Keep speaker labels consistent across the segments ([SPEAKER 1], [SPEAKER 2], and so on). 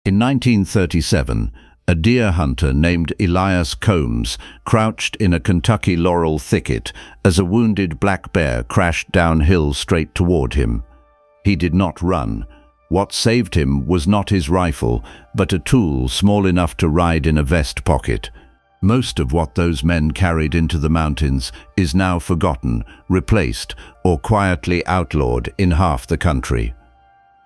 [SPEAKER 1] In 1937, a deer hunter named Elias Combs crouched in a Kentucky laurel thicket as a wounded black bear crashed downhill straight toward him. He did not run. What saved him was not his rifle, but a tool small enough to ride in a vest pocket. Most of what those men carried into the mountains is now forgotten, replaced, or quietly outlawed in half the country.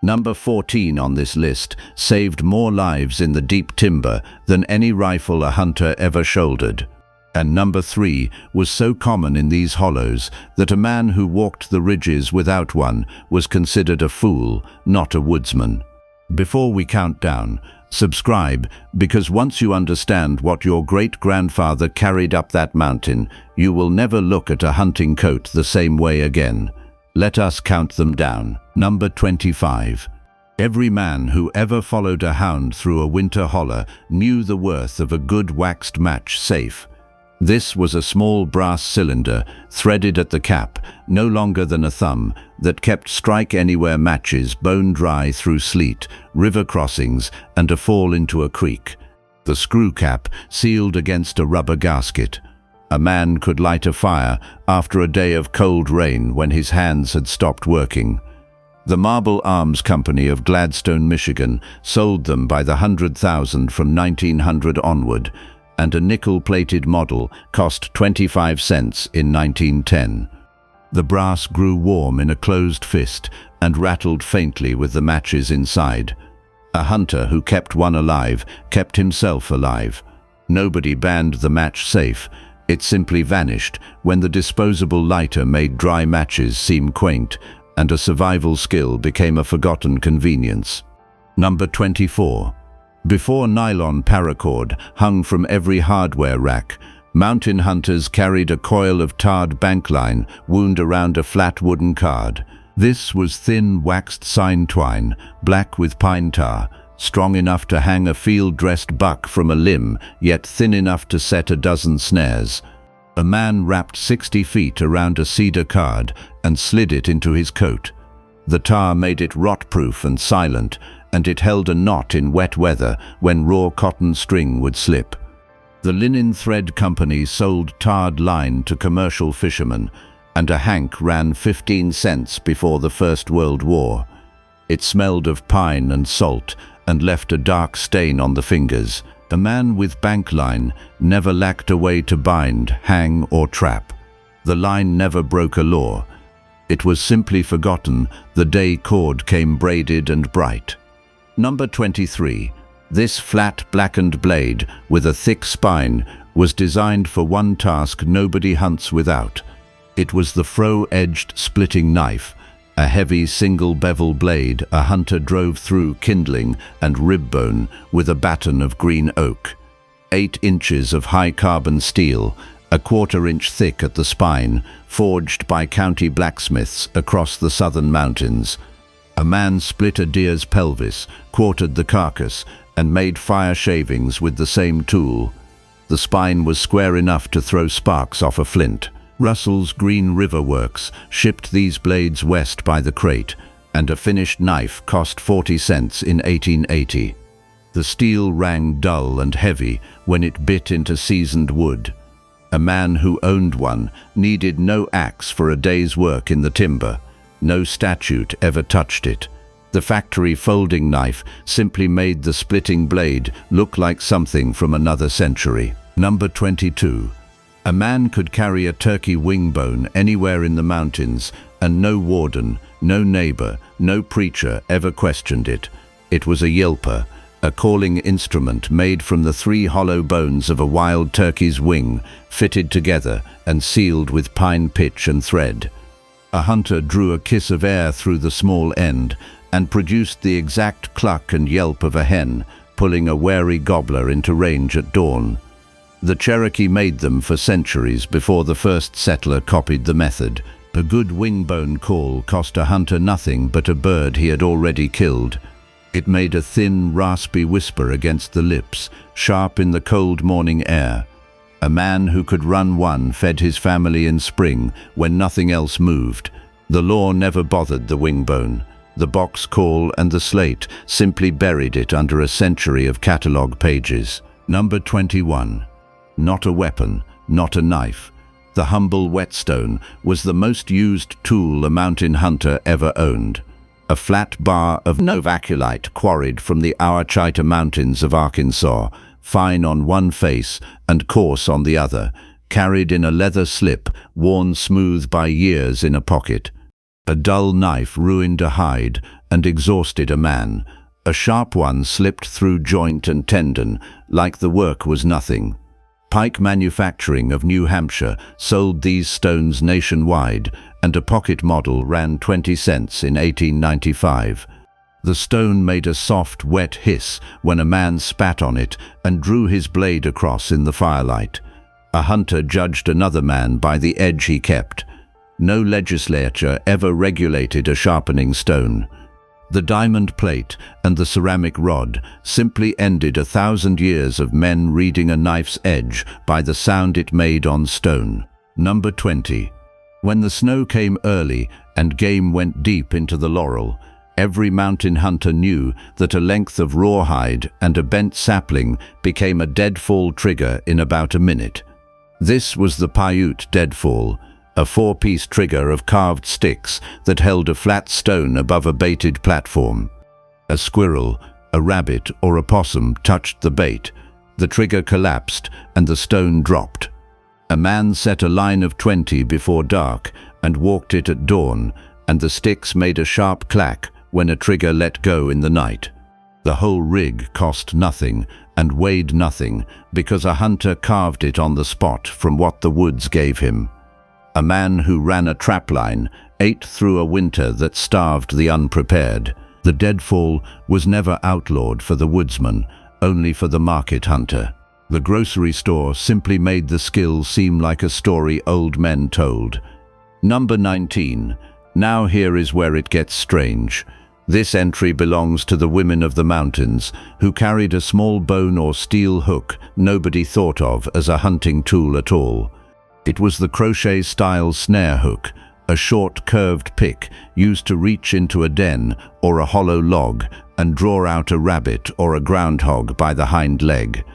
[SPEAKER 1] Number 14 on this list saved more lives in the deep timber than any rifle a hunter ever shouldered. And number 3 was so common in these hollows that a man who walked the ridges without one was considered a fool, not a woodsman. Before we count down, subscribe, because once you understand what your great-grandfather carried up that mountain, you will never look at a hunting coat the same way again. Let us count them down. Number 25. Every man who ever followed a hound through a winter holler knew the worth of a good waxed match safe. This was a small brass cylinder, threaded at the cap, no longer than a thumb, that kept strike-anywhere matches bone dry through sleet, river crossings, and a fall into a creek. The screw cap sealed against a rubber gasket. A man could light a fire after a day of cold rain when his hands had stopped working. The Marble Arms Company of Gladstone, Michigan, sold them by the 100,000 from 1900 onward, and a nickel-plated model cost 25 cents in 1910. The brass grew warm in a closed fist and rattled faintly with the matches inside. A hunter who kept one alive kept himself alive. Nobody banned the match safe. It simply vanished when the disposable lighter made dry matches seem quaint, and a survival skill became a forgotten convenience. Number 24. Before nylon paracord hung from every hardware rack, mountain hunters carried a coil of tarred bankline wound around a flat wooden card. This was thin waxed sign twine, black with pine tar, strong enough to hang a field-dressed buck from a limb, yet thin enough to set a dozen snares. A man wrapped 60 feet around a cedar card and slid it into his coat. The tar made it rot-proof and silent, and it held a knot in wet weather when raw cotton string would slip. The linen thread company sold tarred line to commercial fishermen, and a hank ran 15 cents before the First World War. It smelled of pine and salt and left a dark stain on the fingers. A man with bank line never lacked a way to bind, hang, or trap. The line never broke a law. It was simply forgotten the day cord came braided and bright. Number 23. This flat, blackened blade with a thick spine was designed for one task nobody hunts without. It was the fro-edged splitting knife, a heavy single-bevel blade a hunter drove through kindling and rib bone with a baton of green oak. 8 inches of high-carbon steel, a quarter-inch thick at the spine, forged by county blacksmiths across the southern mountains. A man split a deer's pelvis, quartered the carcass, and made fire shavings with the same tool. The spine was square enough to throw sparks off a flint. Russell's Green River Works shipped these blades west by the crate, and a finished knife cost 40 cents in 1880. The steel rang dull and heavy when it bit into seasoned wood. A man who owned one needed no axe for a day's work in the timber. No statute ever touched it. The factory folding knife simply made the splitting blade look like something from another century. Number 22. A man could carry a turkey wing bone anywhere in the mountains, and no warden, no neighbor, no preacher ever questioned it. It was a yelper, a calling instrument made from the 3 hollow bones of a wild turkey's wing, fitted together and sealed with pine pitch and thread. A hunter drew a kiss of air through the small end and produced the exact cluck and yelp of a hen, pulling a wary gobbler into range at dawn. The Cherokee made them for centuries before the first settler copied the method. A good wingbone call cost a hunter nothing but a bird he had already killed. It made a thin, raspy whisper against the lips, sharp in the cold morning air. A man who could run one fed his family in spring when nothing else moved. The law never bothered the wingbone. The box call and the slate simply buried it under a century of catalogue pages. Number 21. Not a weapon, not a knife. The humble whetstone was the most used tool a mountain hunter ever owned. A flat bar of novaculite quarried from the Appalachian mountains of Arkansas, fine on one face and coarse on the other, carried in a leather slip worn smooth by years in a pocket. A dull knife ruined a hide and exhausted a man. A sharp one slipped through joint and tendon, like the work was nothing. Pike Manufacturing of New Hampshire sold these stones nationwide, and a pocket model ran 20 cents in 1895. The stone made a soft, wet hiss when a man spat on it and drew his blade across in the firelight. A hunter judged another man by the edge he kept. No legislature ever regulated a sharpening stone. The diamond plate and the ceramic rod simply ended 1,000 years of men reading a knife's edge by the sound it made on stone. Number 20. When the snow came early and game went deep into the laurel, every mountain hunter knew that a length of rawhide and a bent sapling became a deadfall trigger in about a minute. This was the Paiute deadfall, a 4-piece trigger of carved sticks that held a flat stone above a baited platform. A squirrel, a rabbit, or a possum touched the bait. The trigger collapsed and the stone dropped. A man set a line of 20 before dark and walked it at dawn, and the sticks made a sharp clack when a trigger let go in the night. The whole rig cost nothing and weighed nothing because a hunter carved it on the spot from what the woods gave him. A man who ran a trapline ate through a winter that starved the unprepared. The deadfall was never outlawed for the woodsman, only for the market hunter. The grocery store simply made the skill seem like a story old men told. Number 19. Now here is where it gets strange. This entry belongs to the women of the mountains, who carried a small bone or steel hook nobody thought of as a hunting tool at all. It was the crochet-style snare hook, a short curved pick used to reach into a den or a hollow log and draw out a rabbit or a groundhog by the hind leg.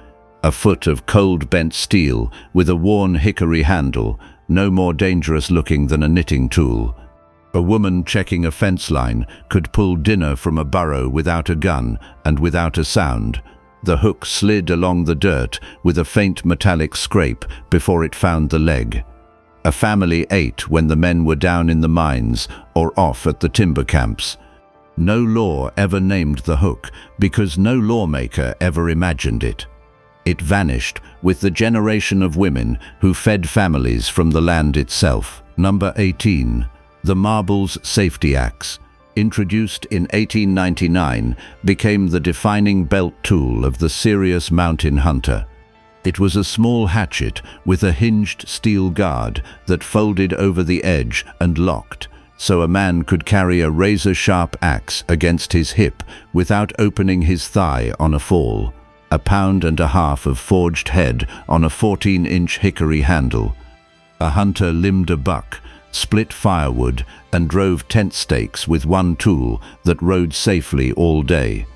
[SPEAKER 1] A foot of cold bent steel with a worn hickory handle, no more dangerous looking than a knitting tool. A woman checking a fence line could pull dinner from a burrow without a gun and without a sound. The hook slid along the dirt with a faint metallic scrape before it found the leg. A family ate when the men were down in the mines or off at the timber camps. No law ever named the hook because no lawmaker ever imagined it. It vanished with the generation of women who fed families from the land itself. Number 18. The Marbles Safety Axe, introduced in 1899, became the defining belt tool of the serious mountain hunter. It was a small hatchet with a hinged steel guard that folded over the edge and locked, so a man could carry a razor-sharp axe against his hip without opening his thigh on a fall. 1.5 pounds of forged head on a 14-inch hickory handle. A hunter limbed a buck, split firewood, and drove tent stakes with one tool that rode safely all day.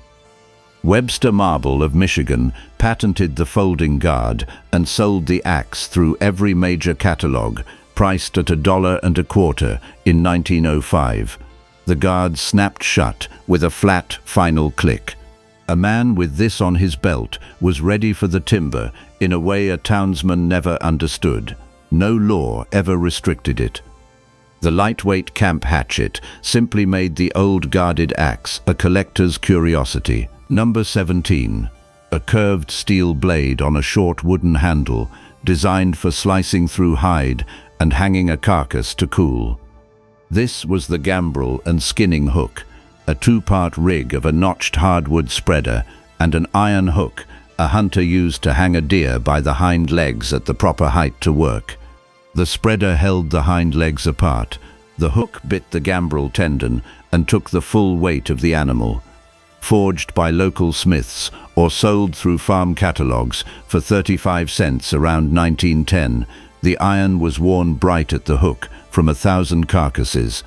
[SPEAKER 1] Webster Marble of Michigan patented the folding guard and sold the axe through every major catalog, priced at $1.25 in 1905. The guard snapped shut with a flat final click. A man with this on his belt was ready for the timber in a way a townsman never understood. No law ever restricted it. The lightweight camp hatchet simply made the old guarded axe a collector's curiosity. Number 17. A curved steel blade on a short wooden handle, designed for slicing through hide and hanging a carcass to cool. This was the gambrel and skinning hook, a 2-part rig of a notched hardwood spreader and an iron hook a hunter used to hang a deer by the hind legs at the proper height to work. The spreader held the hind legs apart. The hook bit the gambrel tendon and took the full weight of the animal. Forged by local smiths or sold through farm catalogs for 35 cents around 1910, the iron was worn bright at the hook from 1,000 carcasses.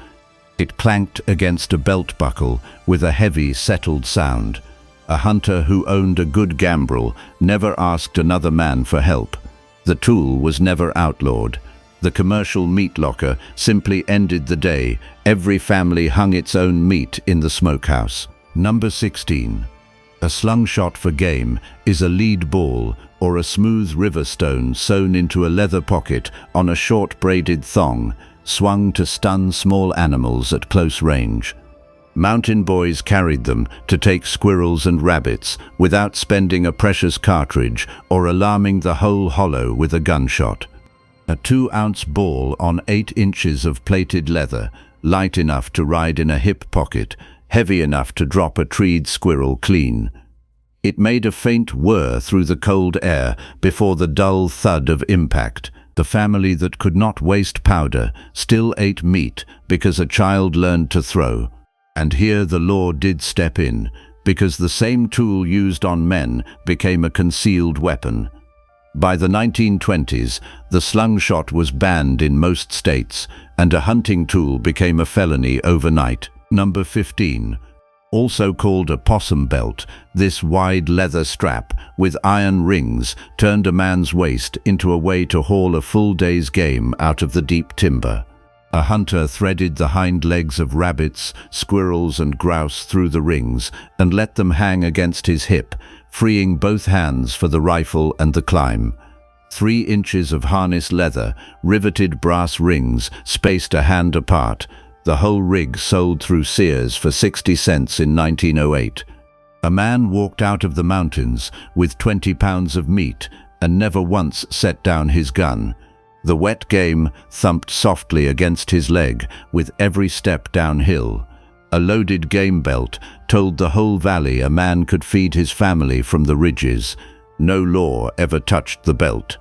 [SPEAKER 1] It clanked against a belt buckle with a heavy, settled sound. A hunter who owned a good gambrel never asked another man for help. The tool was never outlawed. The commercial meat locker simply ended the day. Every family hung its own meat in the smokehouse. Number 16. A slungshot for game is a lead ball or a smooth river stone sewn into a leather pocket on a short braided thong, swung to stun small animals at close range. Mountain boys carried them to take squirrels and rabbits without spending a precious cartridge or alarming the whole hollow with a gunshot. A 2-ounce ball on 8 inches of plated leather, light enough to ride in a hip pocket, heavy enough to drop a treed squirrel clean. It made a faint whir through the cold air before the dull thud of impact. The family that could not waste powder still ate meat because a child learned to throw. And here the law did step in, because the same tool used on men became a concealed weapon. By the 1920s, the slungshot was banned in most states, and a hunting tool became a felony overnight. Number 15. Also called a possum belt, this wide leather strap with iron rings turned a man's waist into a way to haul a full day's game out of the deep timber. A hunter threaded the hind legs of rabbits, squirrels and grouse through the rings and let them hang against his hip, freeing both hands for the rifle and the climb. 3 inches of harness leather, riveted brass rings spaced a hand apart. The whole rig sold through Sears for 60 cents in 1908. A man walked out of the mountains with 20 pounds of meat and never once set down his gun. The wet game thumped softly against his leg with every step downhill. A loaded game belt told the whole valley a man could feed his family from the ridges. No law ever touched the belt.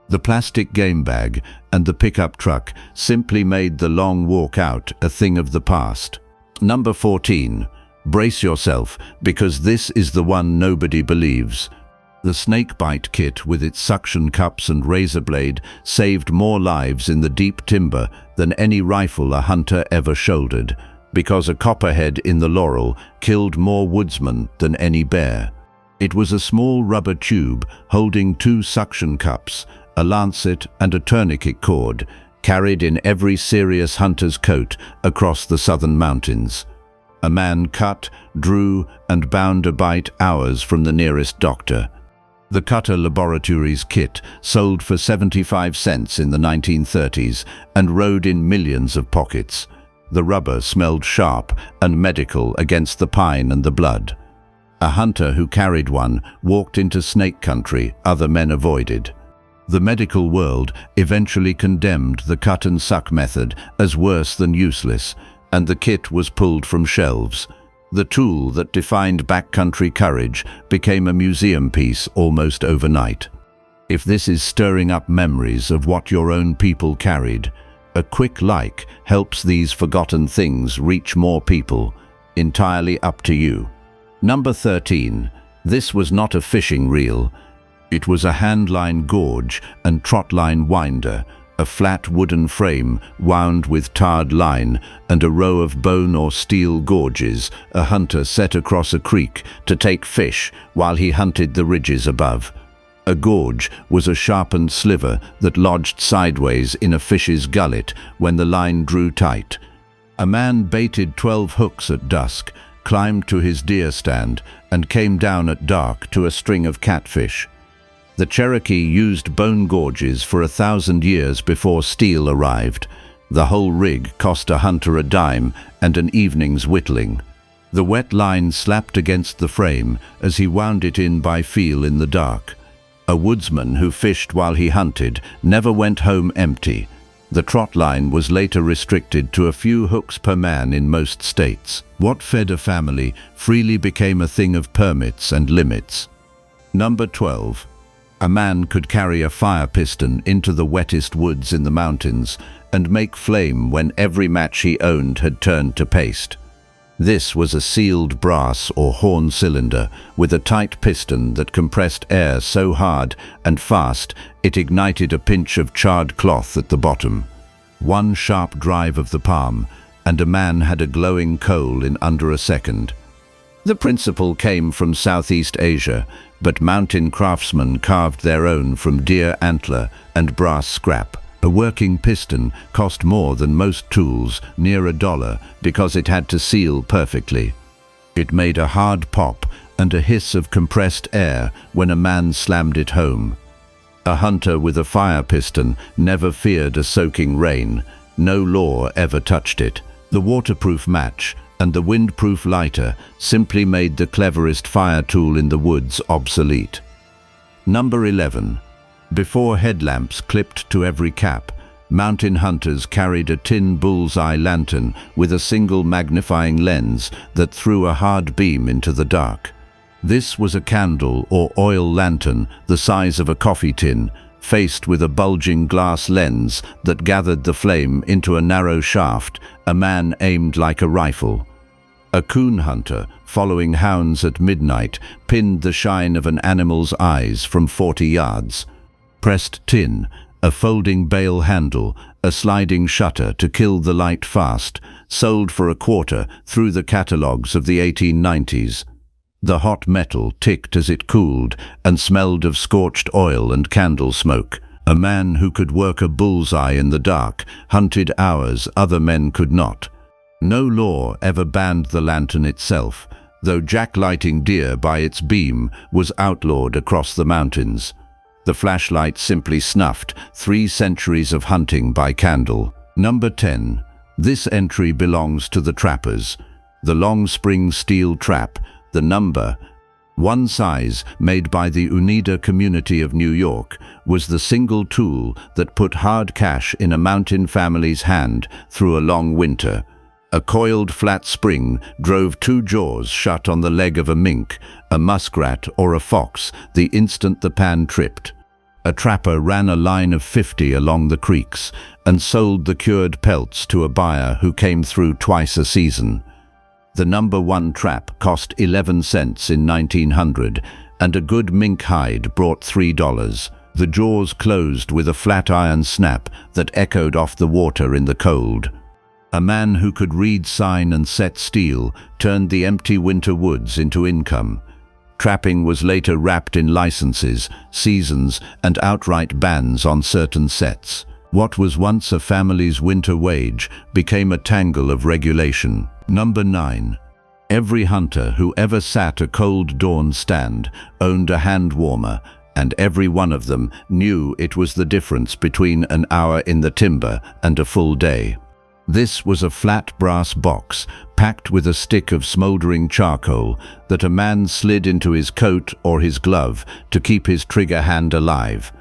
[SPEAKER 1] The plastic game bag and the pickup truck simply made the long walk out a thing of the past. Number 14. Brace yourself, because this is the one nobody believes. The snakebite kit with its suction cups and razor blade saved more lives in the deep timber than any rifle a hunter ever shouldered, because a copperhead in the laurel killed more woodsmen than any bear. It was a small rubber tube holding 2 suction cups, a lancet and a tourniquet cord, carried in every serious hunter's coat across the southern mountains. A man cut, drew, and bound a bite hours from the nearest doctor. The Cutter Laboratories kit sold for 75 cents in the 1930s and rode in millions of pockets. The rubber smelled sharp and medical against the pine and the blood. A hunter who carried one walked into snake country other men avoided. The medical world eventually condemned the cut and suck method as worse than useless, and the kit was pulled from shelves. The tool that defined backcountry courage became a museum piece almost overnight. If this is stirring up memories of what your own people carried, a quick like helps these forgotten things reach more people. Entirely up to you. Number 13. This was not a fishing reel. It was a handline gorge and trotline winder, a flat wooden frame wound with tarred line and a row of bone or steel gorges a hunter set across a creek to take fish while he hunted the ridges above. A gorge was a sharpened sliver that lodged sideways in a fish's gullet when the line drew tight. A man baited 12 hooks at dusk, climbed to his deer stand, and came down at dark to a string of catfish. The Cherokee used bone gorges for 1,000 years before steel arrived. The whole rig cost a hunter a dime and an evening's whittling. The wet line slapped against the frame as he wound it in by feel in the dark. A woodsman who fished while he hunted never went home empty. The trot line was later restricted to a few hooks per man in most states. What fed a family freely became a thing of permits and limits. Number 12. A man could carry a fire piston into the wettest woods in the mountains and make flame when every match he owned had turned to paste. This was a sealed brass or horn cylinder with a tight piston that compressed air so hard and fast it ignited a pinch of charred cloth at the bottom. One sharp drive of the palm, and a man had a glowing coal in under a second. The principle came from Southeast Asia, but mountain craftsmen carved their own from deer antler and brass scrap. A working piston cost more than most tools, near $1, because it had to seal perfectly. It made a hard pop and a hiss of compressed air when a man slammed it home. A hunter with a fire piston never feared a soaking rain. No law ever touched it. The waterproof match and the windproof lighter simply made the cleverest fire tool in the woods obsolete. Number 11. Before headlamps clipped to every cap, mountain hunters carried a tin bullseye lantern with a single magnifying lens that threw a hard beam into the dark. This was a candle or oil lantern the size of a coffee tin, faced with a bulging glass lens that gathered the flame into a narrow shaft. A man aimed like a rifle. A coon hunter, following hounds at midnight, pinned the shine of an animal's eyes from 40 yards. Pressed tin, a folding bale handle, a sliding shutter to kill the light fast, sold for $0.25 through the catalogues of the 1890s. The hot metal ticked as it cooled and smelled of scorched oil and candle smoke. A man who could work a bullseye in the dark hunted hours other men could not. No law ever banned the lantern itself, though jacklighting deer by its beam was outlawed across the mountains. The flashlight simply snuffed 3 centuries of hunting by candle. Number 10. This entry belongs to the trappers. The long spring steel trap, the number 1 size made by the Oneida community of New York, was the single tool that put hard cash in a mountain family's hand through a long winter. A coiled flat spring drove 2 jaws shut on the leg of a mink, a muskrat, or a fox the instant the pan tripped. A trapper ran a line of 50 along the creeks and sold the cured pelts to a buyer who came through twice a season. The number 1 trap cost 11 cents in 1900, and a good mink hide brought $3. The jaws closed with a flat iron snap that echoed off the water in the cold. A man who could read sign and set steel turned the empty winter woods into income. Trapping was later wrapped in licenses, seasons, and outright bans on certain sets. What was once a family's winter wage became a tangle of regulation. Number 9. Every hunter who ever sat a cold dawn stand owned a hand warmer, and every one of them knew it was the difference between an hour in the timber and a full day. This was a flat brass box packed with a stick of smoldering charcoal that a man slid into his coat or his glove to keep his trigger hand alive.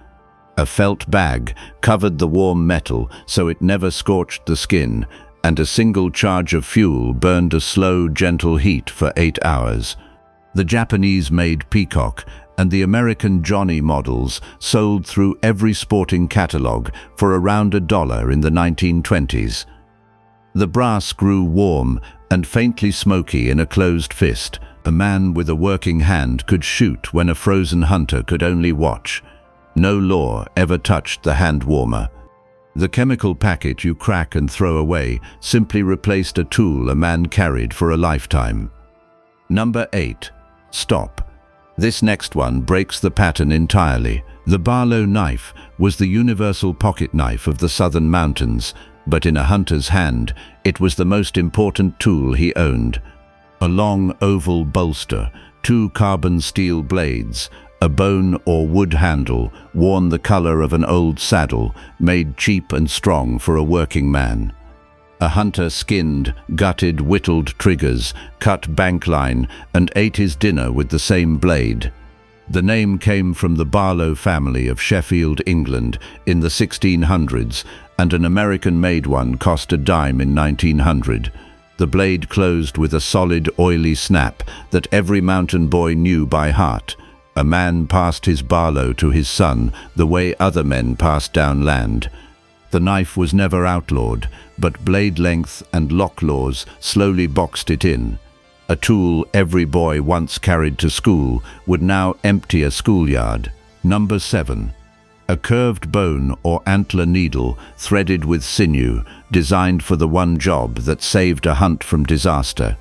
[SPEAKER 1] A felt bag covered the warm metal so it never scorched the skin, and a single charge of fuel burned a slow, gentle heat for 8 hours. The Japanese-made Peacock and the American Johnny models sold through every sporting catalogue for around $1 in the 1920s. The brass grew warm and faintly smoky in a closed fist. A man with a working hand could shoot when a frozen hunter could only watch. No law ever touched the hand warmer. The chemical packet you crack and throw away simply replaced a tool a man carried for a lifetime. Number 8. Stop. This next one breaks the pattern entirely. The Barlow knife was the universal pocket knife of the southern mountains, but in a hunter's hand, it was the most important tool he owned. A long oval bolster, 2 carbon steel blades, a bone or wood handle, worn the color of an old saddle, made cheap and strong for a working man. A hunter skinned, gutted, whittled triggers, cut bank line, and ate his dinner with the same blade. The name came from the Barlow family of Sheffield, England, in the 1600s, and an American-made one cost $0.10 in 1900. The blade closed with a solid, oily snap that every mountain boy knew by heart. A man passed his Barlow to his son the way other men passed down land. The knife was never outlawed, but blade length and lock laws slowly boxed it in. A tool every boy once carried to school would now empty a schoolyard. Number 7. a curved bone or antler needle threaded with sinew, designed for the one job that saved a hunt from disaster.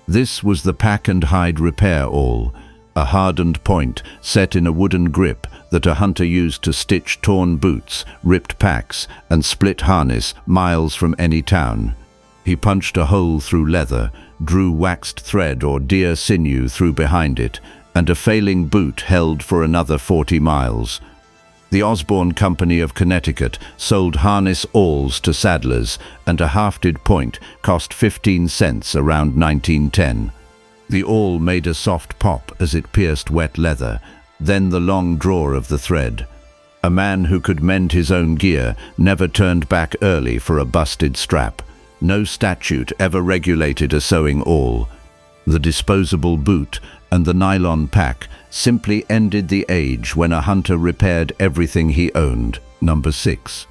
[SPEAKER 1] This was the pack and hide repair awl, a hardened point set in a wooden grip that a hunter used to stitch torn boots, ripped packs, and split harness miles from any town. He punched a hole through leather, drew waxed thread or deer sinew through behind it, and a failing boot held for another 40 miles. The Osborne Company of Connecticut sold harness awls to saddlers, and a hafted point cost 15 cents around 1910. The awl made a soft pop as it pierced wet leather, then the long draw of the thread. A man who could mend his own gear never turned back early for a busted strap. No statute ever regulated a sewing awl. The disposable boot and the nylon pack simply ended the age when a hunter repaired everything he owned. Number 6.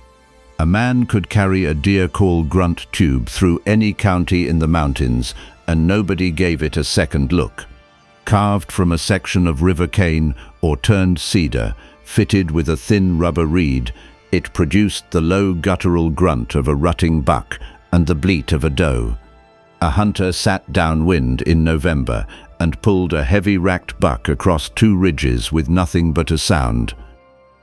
[SPEAKER 1] A man could carry a deer call grunt tube through any county in the mountains, and nobody gave it a second look. Carved from a section of river cane or turned cedar, fitted with a thin rubber reed, it produced the low guttural grunt of a rutting buck and the bleat of a doe. A hunter sat downwind in November and pulled a heavy-racked buck across 2 ridges with nothing but a sound.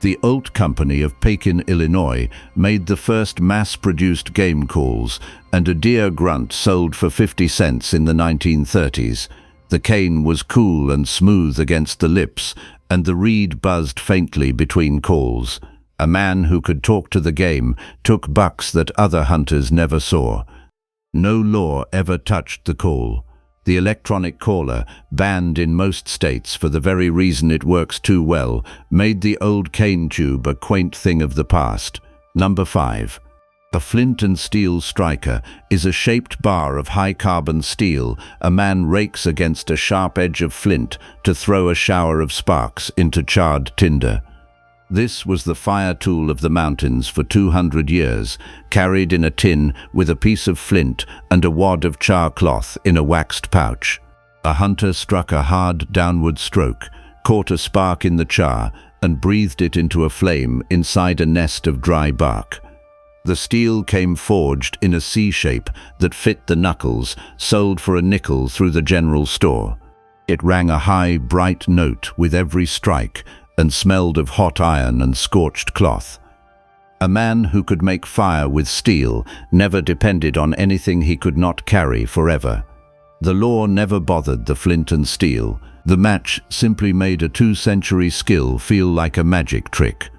[SPEAKER 1] The Olt Company of Pekin, Illinois, made the first mass-produced game calls, and a deer grunt sold for 50 cents in the 1930s. The cane was cool and smooth against the lips, and the reed buzzed faintly between calls. A man who could talk to the game took bucks that other hunters never saw. No law ever touched the call. The electronic caller, banned in most states for the very reason it works too well, made the old cane tube a quaint thing of the past. Number 5. A flint and steel striker is a shaped bar of high-carbon steel a man rakes against a sharp edge of flint to throw a shower of sparks into charred tinder. This was the fire tool of the mountains for 200 years, carried in a tin with a piece of flint and a wad of char cloth in a waxed pouch. A hunter struck a hard downward stroke, caught a spark in the char, and breathed it into a flame inside a nest of dry bark. The steel came forged in a C-shape that fit the knuckles, sold for a nickel through the general store. It rang a high, bright note with every strike, and smelled of hot iron and scorched cloth. A man who could make fire with steel never depended on anything he could not carry forever. The law never bothered the flint and steel. The match simply made a 2-century skill feel like a magic trick.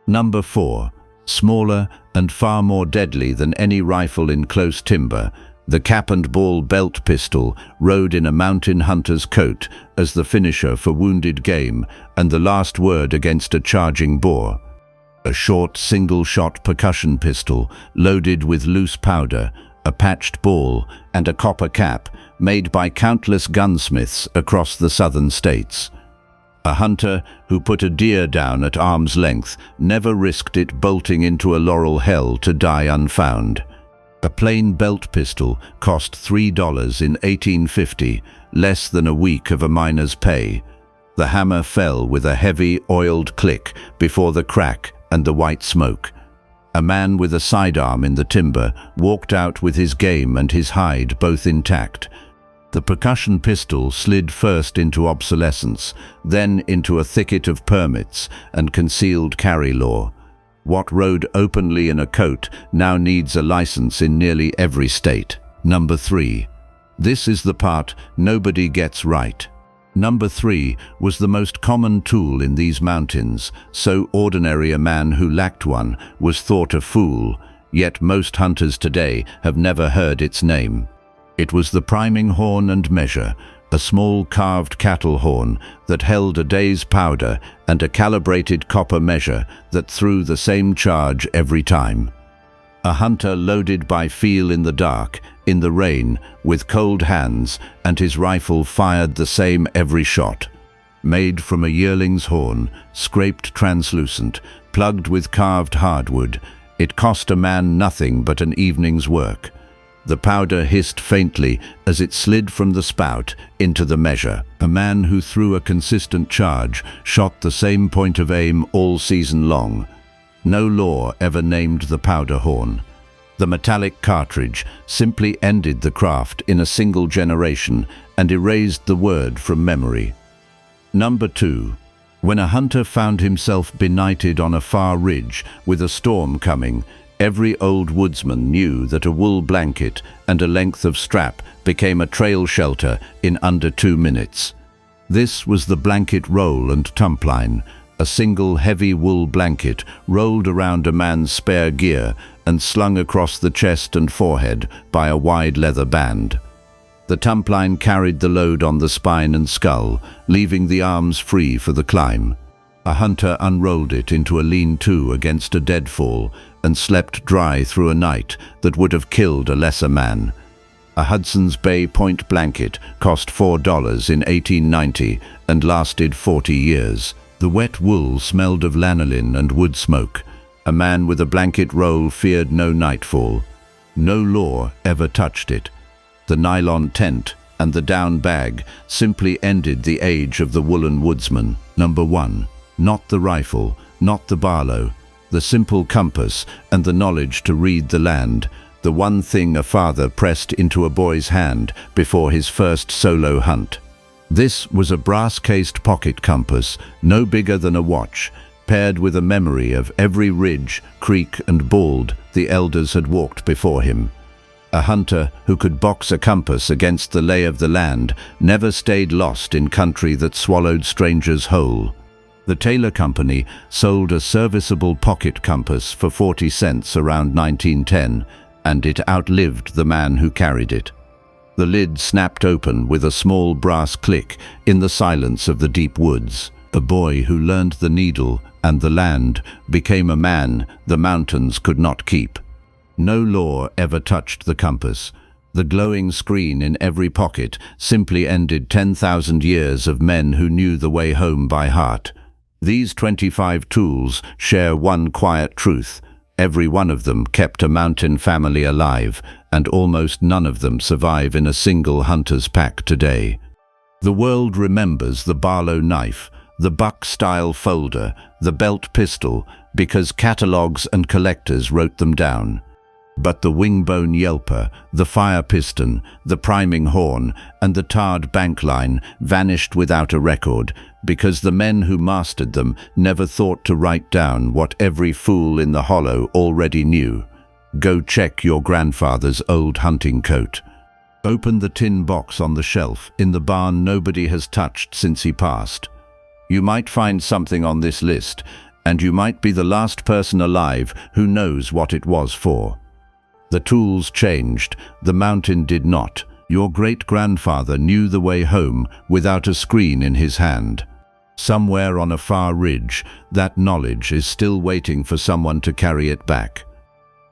[SPEAKER 1] Number 4. Smaller and far more deadly than any rifle in close timber, the cap-and-ball belt pistol rode in a mountain hunter's coat as the finisher for wounded game and the last word against a charging boar. A short single-shot percussion pistol loaded with loose powder, a patched ball, and a copper cap made by countless gunsmiths across the southern states. A hunter who put a deer down at arm's length never risked it bolting into a laurel hell to die unfound. A plain belt pistol cost $3 in 1850, less than a week of a miner's pay. The hammer fell with a heavy, oiled click before the crack and the white smoke. A man with a sidearm in the timber walked out with his game and his hide both intact. The percussion pistol slid first into obsolescence, then into a thicket of permits and concealed carry law. What rode openly in a coat now needs a license in nearly every state. Number 3. This is the part nobody gets right. Number 3 was the most common tool in these mountains, so ordinary a man who lacked one was thought a fool, yet most hunters today have never heard its name. It was the priming horn and measure, a small carved cattle horn that held a day's powder and a calibrated copper measure that threw the same charge every time. A hunter loaded by feel in the dark, in the rain, with cold hands, and his rifle fired the same every shot. Made from a yearling's horn, scraped translucent, plugged with carved hardwood, it cost a man nothing but an evening's work. The powder hissed faintly as it slid from the spout into the measure. A man who threw a consistent charge shot the same point of aim all season long. No law ever named the powder horn. The metallic cartridge simply ended the craft in a single generation and erased the word from memory. Number 2. When a hunter found himself benighted on a far ridge with a storm coming, every old woodsman knew that a wool blanket and a length of strap became a trail shelter in under 2 minutes. This was the blanket roll and tumpline, a single heavy wool blanket rolled around a man's spare gear and slung across the chest and forehead by a wide leather band. The tumpline carried the load on the spine and skull, leaving the arms free for the climb. A hunter unrolled it into a lean-to against a deadfall and slept dry through a night that would have killed a lesser man. A Hudson's Bay point blanket cost $4 in 1890 and lasted 40 years. The wet wool smelled of lanolin and wood smoke. A man with a blanket roll feared no nightfall. No law ever touched it. The nylon tent and the down bag simply ended the age of the woolen woodsman. Number 1. Not the rifle, not the barlow, the simple compass and the knowledge to read the land, the one thing a father pressed into a boy's hand before his first solo hunt. This was a brass-cased pocket compass, no bigger than a watch, paired with a memory of every ridge, creek and bald the elders had walked before him. A hunter who could box a compass against the lay of the land never stayed lost in country that swallowed strangers whole. The Taylor Company sold a serviceable pocket compass for 40 cents around 1910, and it outlived the man who carried it. The lid snapped open with a small brass click in the silence of the deep woods. A boy who learned the needle and the land became a man the mountains could not keep. No law ever touched the compass. The glowing screen in every pocket simply ended 10,000 years of men who knew the way home by heart. These 25 tools share one quiet truth. Every one of them kept a mountain family alive, and almost none of them survive in a single hunter's pack today. The world remembers the Barlow knife, the buck-style folder, the belt pistol, because catalogs and collectors wrote them down. But the wingbone yelper, the fire piston, the priming horn, and the tarred bank line vanished without a record, because the men who mastered them never thought to write down what every fool in the hollow already knew. Go check your grandfather's old hunting coat. Open the tin box on the shelf in the barn nobody has touched since he passed. You might find something on this list, and you might be the last person alive who knows what it was for. The tools changed, the mountain did not. Your great-grandfather knew the way home without a screen in his hand. Somewhere on a far ridge, that knowledge is still waiting for someone to carry it back.